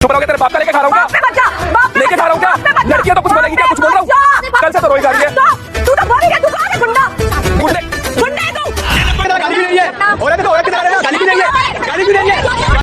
चुप रहोगे, तेरे बाप का लेके खा रहा हूँ क्या? लेके खा रहा हूँ क्या? लड़कियां तो कुछ बोलेगी क्या? कुछ बोल रहा हूँ? कल से तो रोई जा रही है। तू तो बोल रही है, तू कौन है? गुंडा गुंडे गुंडा है तू। गाली भी नहीं है, औरत तो औरत की तरह गाली भी नहीं है, गाली भी नहीं है।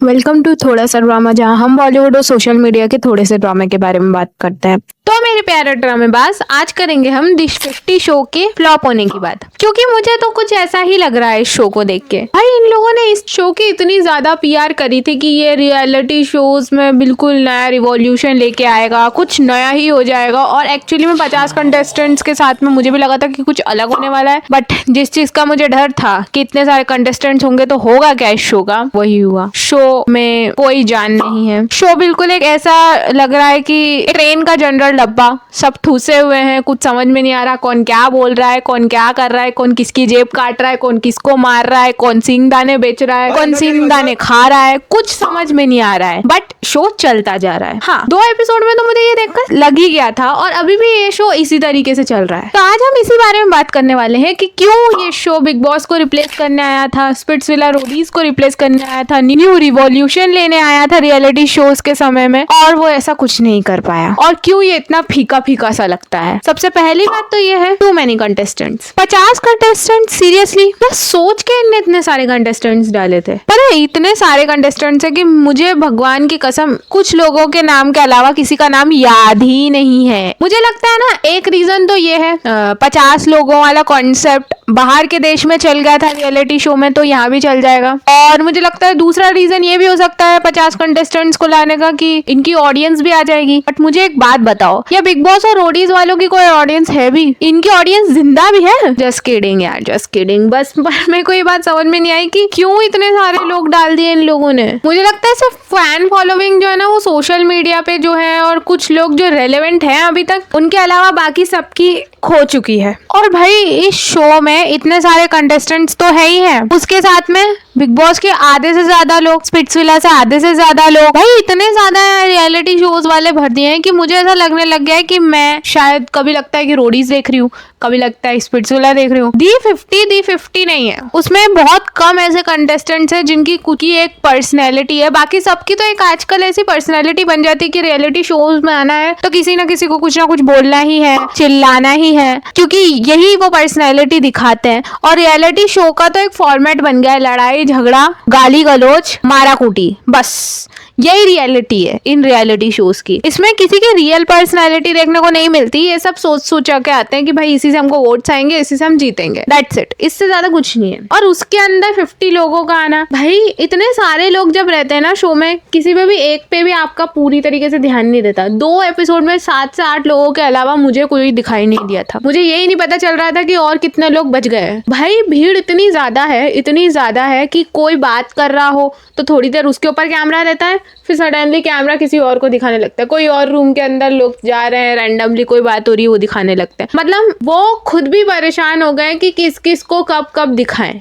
वेलकम टू थोड़ा सा ड्रामा, जहां हम बॉलीवुड और सोशल मीडिया के थोड़े से ड्रामे के बारे में बात करते हैं। तो मेरे प्यारे ड्रामेबाज, आज करेंगे हम डिश 50 शो के फ्लॉप होने की बात, क्योंकि मुझे तो कुछ ऐसा ही लग रहा है इस शो को देख के। भाई, इन लोगों ने इस शो की इतनी ज्यादा पीआर करी थी कि ये रियलिटी शोज में बिल्कुल नया रिवॉल्यूशन लेके आएगा, कुछ नया ही हो जाएगा। और एक्चुअली में 50 कंटेस्टेंट्स के साथ में मुझे भी लगा था कि कुछ अलग होने वाला है, बट जिस चीज का मुझे डर था कि इतने सारे कंटेस्टेंट्स होंगे तो होगा क्या इस शो का, वही हुआ। शो में कोई जान नहीं है। शो बिल्कुल एक ऐसा लग रहा है कि ट्रेन का जनरल डब्बा, सब ठूसे हुए हैं, कुछ समझ में नहीं आ रहा कौन क्या बोल रहा है, कौन क्या कर रहा है, कौन किसकी जेब काट रहा है, कौन किसको मार रहा है, कौन सिंगदाने बेच रहा है, कौन सिंगदाने खा रहा है, कुछ समझ में नहीं आ रहा है। बट शो चलता जा रहा है। हाँ, 2 एपिसोड में तो मुझे ये देखकर लग ही गया था, और अभी भी ये शो इसी तरीके से चल रहा है। तो आज हम इसी बारे में बात करने वाले हैं कि क्यों ये शो बिग बॉस को रिप्लेस करने आया था, स्पिट्सविला रोडीज को रिप्लेस करने आया था, न्यू रिवॉल्यूशन लेने आया था रियलिटी शोज के समय में, और वो ऐसा कुछ नहीं कर पाया, और क्यों ये इतना फीका फीका सा लगता है। सबसे पहली बात तो ये है, too many contestants. 50 contestants, seriously मैं सोच के इनने इतने सारे कंटेस्टेंट्स डाले थे। पर इतने सारे कंटेस्टेंट्स है कि मुझे भगवान की कसम कुछ लोगों के नाम के अलावा किसी का नाम याद ही नहीं है। मुझे लगता है ना, एक रीजन तो ये है, 50 लोगों वाला कॉन्सेप्ट बाहर के देश में चल गया था रियलिटी शो में, तो यहाँ भी चल जाएगा। और मुझे लगता है दूसरा रीजन ये भी हो सकता है 50 कंटेस्टेंट्स को लाने का, कि इनकी ऑडियंस भी आ जाएगी। बट मुझे एक बात बताओ, या बिग बॉस और रोडीज वालों की कोई ऑडियंस है भी? इनकी ऑडियंस जिंदा भी है? जस्ट किडिंग यार, जस्ट किडिंग। बस मेरे को ये बात समझ में नहीं आई कि क्यों इतने सारे लोग डाल दिए इन लोगों ने। मुझे लगता है सिर्फ फैन फॉलोइंग जो है ना, वो सोशल मीडिया पे जो है, और कुछ लोग जो रेलेवेंट हैं अभी तक, उनके अलावा बाकी सबकी खो चुकी है। और भाई, इस शो में इतने सारे कंटेस्टेंट्स तो है ही है, उसके साथ में बिग बॉस के आधे से ज्यादा लोग, स्पिट्सविला से आधे से ज्यादा लोग, भाई इतने ज्यादा रियलिटी शोज वाले भर दिए हैं कि मुझे ऐसा लगने लग गया है कि मैं शायद, कभी लगता है कि रोडीज देख रही हूँ, कभी लगता है स्पिट्सविला देख रही हूँ। दी 50 नहीं है, उसमें बहुत कम ऐसे कंटेस्टेंट्स हैं जिनकी खुद की एक पर्सनैलिटी है। बाकी सबकी तो एक आजकल ऐसी पर्सनैलिटी बन जाती है कि रियलिटी शोज में आना है तो किसी ना किसी को कुछ ना कुछ बोलना ही है, चिल्लाना ही है, क्योंकि यही वो पर्सनैलिटी दिखाते हैं। और रियलिटी शो का तो एक फॉर्मेट बन गया है, लड़ाई झगड़ा, गाली गलौज, मारा कूटी, बस यही रियलिटी है इन रियलिटी शोज की। इसमें किसी की रियल पर्सनैलिटी देखने को नहीं मिलती। ये सब सोचा के आते हैं कि भाई इसी से हमको वोट्स आएंगे, इसी से हम जीतेंगे, दैट्स इट। इससे ज्यादा कुछ नहीं है। और उसके अंदर 50 लोगों का आना, भाई इतने सारे लोग जब रहते हैं ना शो में, किसी पे भी एक पे भी आपका पूरी तरीके से ध्यान नहीं देता। 2 एपिसोड में 7 से 8 लोगों के अलावा मुझे कोई दिखाई नहीं दिया था। मुझे यही नहीं पता चल रहा था कि और कितने लोग बच गए। भाई भीड़ इतनी ज्यादा है, इतनी ज्यादा है कि कोई बात कर रहा हो तो थोड़ी देर उसके ऊपर कैमरा रहता है, फिर सडनली कैमरा किसी और को दिखाने लगता है। कोई और रूम के अंदर लोग जा रहे हैं, रैंडमली कोई बात हो रही है, वो दिखाने लगते हैं। मतलब वो खुद भी परेशान हो गए कि किस किस को कब कब दिखाएं।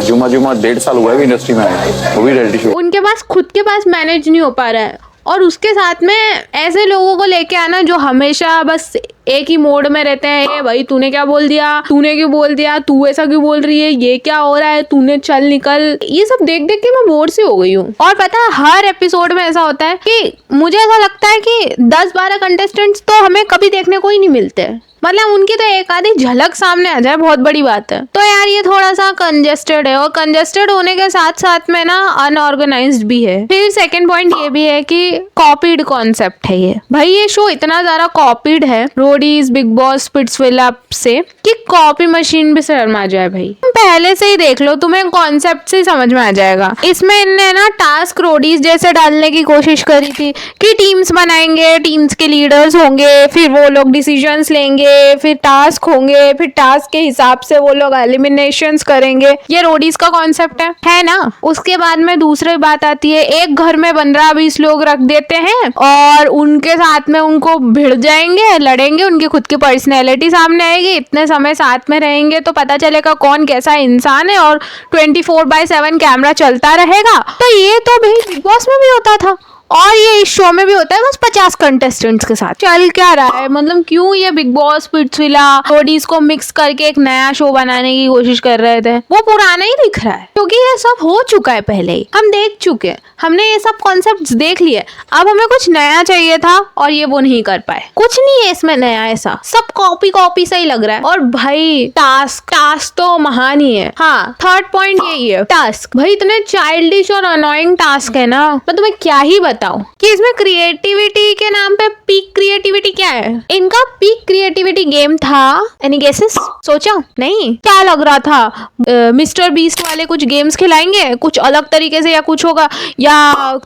जुमा 1.5 साल हुआ है इंडस्ट्री में आए, वो भी रियलिटी शो। उनके पास खुद के पास मैनेज नहीं हो पा रहा है, और उसके साथ में ऐसे लोगों को लेके आना जो हमेशा बस एक ही मोड में रहते हैं। ए भाई, तूने क्या बोल दिया, तूने क्यों बोल दिया, तू ऐसा क्यों बोल रही है, ये क्या हो रहा है, तूने चल निकल, ये सब देख देख के मैं बोर सी हो गई हूँ। और पता है, हर एपिसोड में ऐसा होता है कि मुझे ऐसा लगता है कि 10-12 कंटेस्टेंट्स तो हमें कभी देखने को ही नहीं मिलते। मतलब उनकी तो एक आधी झलक सामने आ जाए, बहुत बड़ी बात है। तो यार ये थोड़ा सा कंजेस्टेड है, और कंजेस्टेड होने के साथ साथ में ना अनऑर्गेनाइज्ड भी है। फिर सेकंड पॉइंट ये भी है कि कॉपीड कॉन्सेप्ट है ये। भाई ये शो इतना ज्यादा कॉपीड है रोडीज, बिग बॉस, स्पिट्सविला से, कि कॉपी मशीन भी शर्मा जाए। भाई पहले से ही देख लो, तुम्हें कॉन्सेप्ट से समझ में आ जाएगा। इसमें इनने ना टास्क रोडीज जैसे डालने की कोशिश करी थी कि टीम्स बनाएंगे, टीम्स के लीडर्स होंगे, फिर वो लोग डिसीजंस लेंगे, फिर टास्क होंगे, फिर टास्क के हिसाब से वो लोग एलिमिनेशंस करेंगे। ये रोडीज का कॉन्सेप्ट है ना। उसके बाद में दूसरी बात आती है, एक घर में 15-20 लोग रख देते हैं और उनके साथ में उनको भिड़ जाएंगे, लड़ेंगे, उनकी खुद की पर्सनैलिटी सामने आएगी, इतने समय साथ में रहेंगे तो पता चलेगा कौन कैसा इंसान है, और 24/7 कैमरा चलता रहेगा। तो ये तो भाई बिग बॉस में भी होता था, और ये इस शो में भी होता है बस 50 कंटेस्टेंट्स के साथ। चल क्या रहा है, मतलब क्यों ये बिग बॉस स्पिट्सविला रोडीज को मिक्स करके एक नया शो बनाने की कोशिश कर रहे थे, वो पुराना ही दिख रहा है क्योंकि ये सब हो चुका है पहले ही, हम देख चुके हैं, हमने ये सब कॉन्सेप्ट्स देख लिए। अब हमें कुछ नया चाहिए था और ये वो नहीं कर पाए। कुछ नहीं है इसमें नया, ऐसा सब कॉपी कॉपी सा ही लग रहा है। और भाई टास्क तो महान ही है। हाँ, थर्ड पॉइंट यही है, टास्क। भाई इतने चाइल्डिश और अनोइंग टास्क है ना, मैं तुम्हें क्या ही बताऊं कि इसमें क्रिएटिविटी के नाम पे पीक क्रिएटिविटी क्या है। इनका पीक क्रिएटिविटी गेम था। Any guesses? सोचा नहीं, क्या लग रहा था मिस्टर बीस्ट वाले कुछ गेम्स खिलाएंगे कुछ अलग तरीके से, या कुछ होगा, या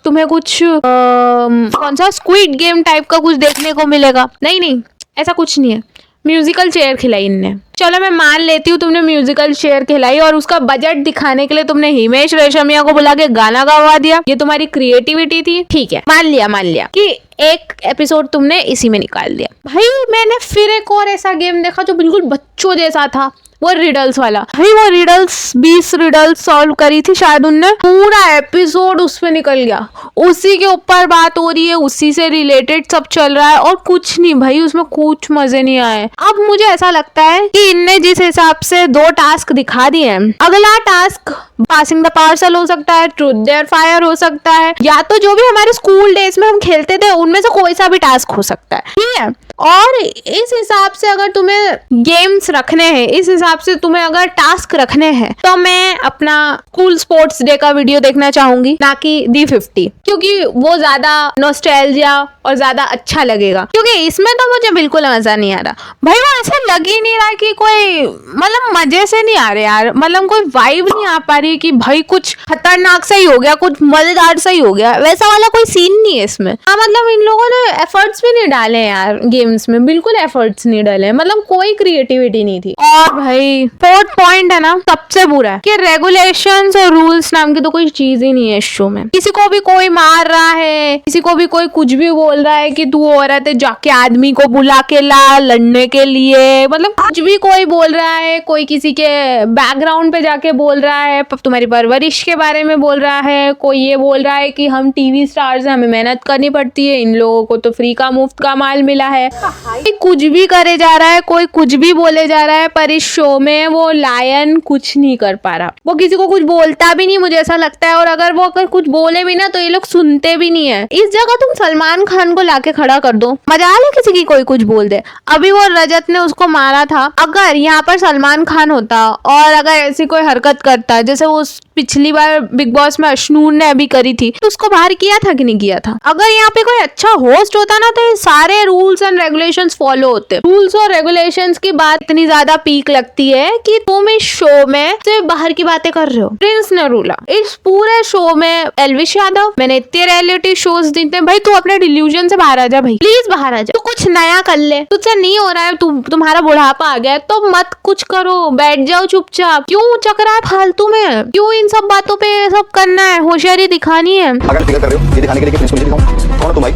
तुम्हें कुछ कौन सा स्क्विड गेम टाइप का कुछ देखने को मिलेगा। नहीं, ऐसा कुछ नहीं है। म्यूजिकल चेयर खिलाई इनने। चलो मैं मान लेती हूँ तुमने म्यूजिकल चेयर खिलाई और उसका बजट दिखाने के लिए तुमने हिमेश रेशमिया को बुला के गाना गवा दिया, ये तुम्हारी क्रिएटिविटी थी। ठीक है, मान लिया कि एक एपिसोड तुमने इसी में निकाल दिया। भाई मैंने फिर एक और ऐसा गेम देखा जो बिल्कुल बच्चों जैसा था, वो रिडल्स वाला। भाई वो रिडल्स 20 रिडल्स सॉल्व करी थी शायद उनने, पूरा एपिसोड उसमें निकल गया, उसी के ऊपर बात हो रही है, उसी से रिलेटेड सब चल रहा है और कुछ नहीं। भाई उसमें कुछ मजे नहीं आए। अब मुझे ऐसा लगता है कि इनने जिस हिसाब से 2 टास्क दिखा दिए हैं, अगला टास्क पासिंग द पार्सल हो सकता है, ट्रूथ देयर फायर हो सकता है, या तो जो भी हमारे स्कूल डेज में हम खेलते थे उनमें से कोई सा भी टास्क हो सकता है। ठीक है, और इस हिसाब से अगर तुम्हें गेम्स रखने हैं, इस हिसाब से तुम्हें अगर टास्क रखने हैं, तो मैं अपना स्कूल स्पोर्ट्स डे का वीडियो देखना चाहूंगी, ना कि D50, क्योंकि वो ज्यादा नॉस्टैल्जिया और ज्यादा अच्छा लगेगा। क्योंकि इसमें तो मुझे बिल्कुल मजा नहीं आ रहा। भाई वो ऐसा लग ही नहीं रहा कि कोई मतलब मजे से नहीं आ रहे यार, मतलब कोई वाइब नहीं आ पा रही कि भाई कुछ खतरनाक सा ही हो गया, कुछ मजेदार सा ही हो गया, वैसा वाला कोई सीन नहीं है इसमें। हाँ, मतलब इन लोगों ने एफर्ट्स भी नहीं डाले यार गेम्स में, बिल्कुल एफर्ट्स नहीं डाले, मतलब कोई क्रिएटिविटी नहीं थी। और भाई फोर्थ पॉइंट है ना, सबसे बुरा है कि रेगुलेशंस और रूल्स नाम की तो कोई चीज ही नहीं है इस शो में। किसी को भी कोई मार रहा है, किसी को भी कोई कुछ भी बोल रहा है कि तू औरत है, जाके आदमी को बुला के ला लड़ने के लिए, मतलब कुछ भी कोई बोल रहा है, कोई किसी के बैकग्राउंड पे जाके बोल रहा है, तुम्हारी परवरिश के बारे में बोल रहा है, कोई ये बोल रहा है कि हम टीवी स्टार्स हैं, हमें मेहनत करनी पड़ती है, इन लोगों को तो फ्री का मुफ्त का माल मिला है। कुछ भी करे जा रहा है, कोई कुछ भी बोले जा रहा है, पर इस शो में वो लायन कुछ नहीं कर पा रहा। वो किसी को कुछ बोलता भी नहीं, मुझे ऐसा लगता है, और अगर वो कुछ बोले भी ना तो ये लोग सुनते भी नहीं है। इस जगह तुम सलमान खान को लाके खड़ा कर दो, मजाल है किसी की कोई कुछ बोल दे। अभी वो रजत ने उसको मारा था, अगर यहाँ पर सलमान खान होता और अगर ऐसी कोई हरकत करता जैसे वो पिछली बार बिग बॉस में अशनूर ने अभी करी थी, तो उसको बाहर किया था कि नहीं किया था। अगर यहाँ पे कोई अच्छा होस्ट होता ना तो ये सारे रूल्स एंड रेगुलेशंस फॉलो होते। रूल्स और रेगुलेशंस की बात इतनी ज्यादा पीक लगती है कि तुम इस शो में सिर्फ बाहर की बातें कर रहे हो। प्रिंस नरूला इस पूरे शो में, एल्विश यादव, मैंने इतने रियलिटी शोज देते, भाई तू अपने डिल्यूजन से बाहर आ जा, भाई प्लीज बाहर आ जा, तू कुछ नया कर ले, तुझसे नहीं हो रहा है, तुम्हारा बुढ़ापा आ गया है तो मत कुछ करो, बैठ जाओ चुपचाप, क्यों चक्रा है फालतू में, क्यों इन सब बातों पे सब करना है, होशियारी दिखानी है। अगर फिगर कर रहे हो ये दिखाने के लिए कि प्रिंस को मुझे दिखाऊं, कौन हो तुम भाई,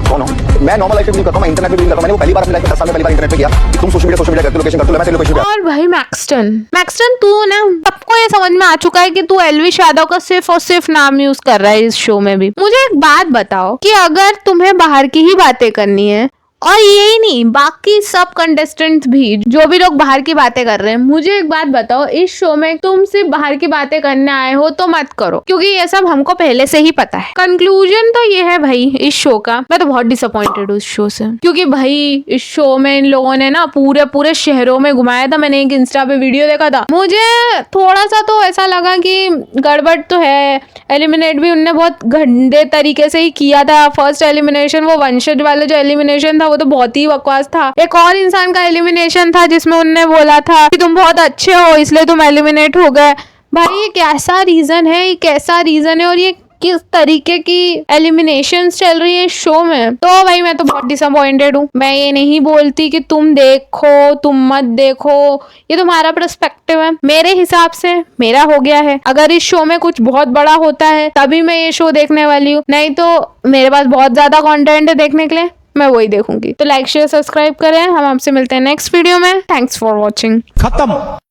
कौन हो? मैं नॉर्मल लाइफ में बिलीव करता हूं, मैं इंटरनेट पे बिलीव करता हूं। मैंने वो पहली बार अपनी लाइफ में 10 साल में पहली बार इंटरनेट पे किया कि तुम सोशल मीडिया करते हो, लोकेशन करते हो, मैं तेरे लोकेशन पे। और भाई मैक्सटन तू ना, सबको ये समझ में आ चुका है कि तू एल्विश यादव का सिर्फ और सिर्फ नाम यूज कर रहा है इस शो में भी। मुझे एक बात बताओ कि अगर तुम्हें बाहर की ही बातें करनी है, और यही नहीं बाकी सब कंटेस्टेंट भी, जो भी लोग बाहर की बातें कर रहे हैं, मुझे एक बात बताओ, इस शो में तुम सिर्फ बाहर की बातें करने आए हो तो मत करो, क्योंकि ये सब हमको पहले से ही पता है। कंक्लूजन तो ये है भाई इस शो का, मैं तो बहुत डिसअपॉइंटेड हूँ इस शो से, क्योंकि भाई इस शो में इन लोगों ने ना पूरे शहरों में घुमाया था। मैंने एक इंस्टा पे वीडियो देखा था, मुझे थोड़ा सा तो ऐसा लगा कि गड़बड़ तो है। एलिमिनेट भी उनने बहुत गंदे तरीके से ही किया था। फर्स्ट एलिमिनेशन, वो वंशज वाला जो एलिमिनेशन था, वो तो बहुत ही बकवास था। एक और इंसान का एलिमिनेशन था जिसमें उनने बोला था कि तुम बहुत अच्छे हो इसलिए तुम एलिमिनेट हो गए। भाई ये कैसा रीजन है, ये कैसा रीजन है, और ये किस तरीके की एलिमिनेशंस चल रही है इस शो में। तो भाई मैं तो बहुत डिसअपॉइंटेड हूँ। मैं ये नहीं बोलती कि तुम देखो, तुम मत देखो, ये तुम्हारा पर्सपेक्टिव है। मेरे हिसाब से मेरा हो गया है। अगर इस शो में कुछ बहुत बड़ा होता है तभी मैं ये शो देखने वाली हूँ, नहीं तो मेरे पास बहुत ज्यादा कंटेंट है देखने के लिए, मैं वही देखूंगी। तो लाइक शेयर सब्सक्राइब करें। हम आपसे मिलते हैं नेक्स्ट वीडियो में। Thanks for watching. खत्म।